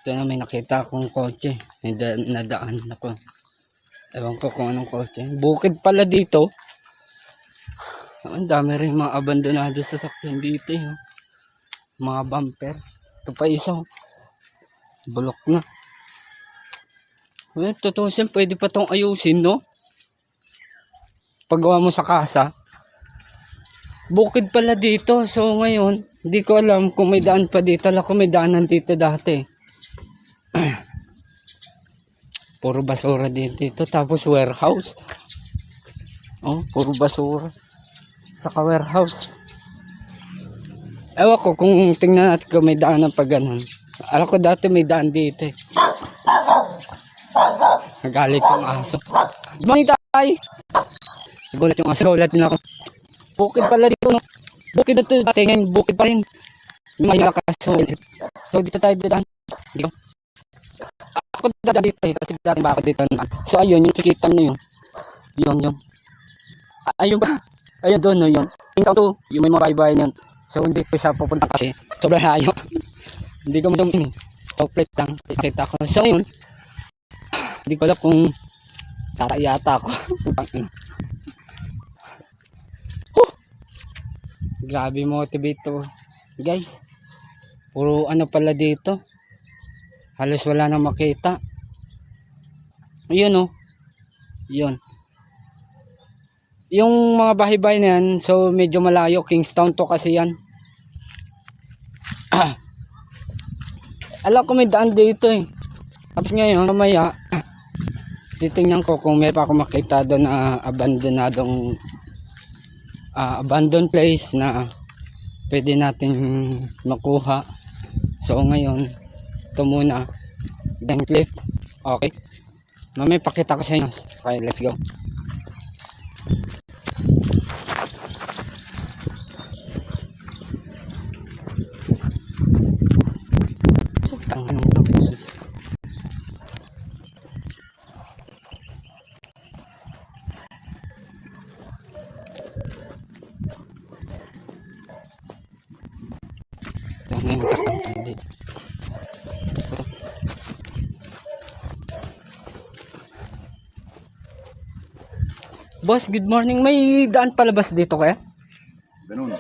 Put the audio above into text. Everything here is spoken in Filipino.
Ito na, may nakita akong kotse. May nadaan ako. Ewan ko kung anong kotse. Bukid pala dito. Ang dami rin mga abandonado sa sasakyan dito. Mga bumper. Ito pa isang bulok na. Tutusin, pwede pa tong ayusin, no? Paggawa mo sa kasa. Bukid pala dito. So ngayon, hindi ko alam kung may daan pa dito. Alam ko may daanan dito dati. Puro basura dito. Tapos warehouse. Oh, puro basura. Saka warehouse. Ewan ko kung tingnan natin kung may daanan pa ganun. Alam ko dati may daan dito. Nagalit yung aso. Good morning, tay! Nagulat yung aso. Nagulat din ako. Bukid pala dito, no? Bukid na ito dati. Ngayon, bukid pa rin. May malakas. So, dito tayo dito. Dito. Ako dito dito. Kasi dati ba ako dito. So, ayun. Yung kikitan na yun. Yun. Ayun ba? Ayun doon, no? Yun. Tingnan to. Yung may mga bahay-bahay yun. So, hindi ko siya pupunta kasi. Sobrang layo. Hindi ko madumi. So, plate lang. Kita ko. So, yun. Hindi ko alam kung tatayata ako. Grabe motivate to, guys. Puro ano pala dito. Halos wala nang makita. Ayun, oh. Yun. Yung mga bahay-bahay na yan, so medyo malayo. Kingstown to kasi yan. Alam ko may daan dito eh. Tapos ngayon, mamaya, titingnan ko kung may pa ako makita doon na abandoned place na pwede natin makuha. So ngayon, ito muna. Then clip. Okay. Mamaya pakita ko sa inyo. Okay, let's go. Boss, good morning. May daan palabas dito kaya? Ganun.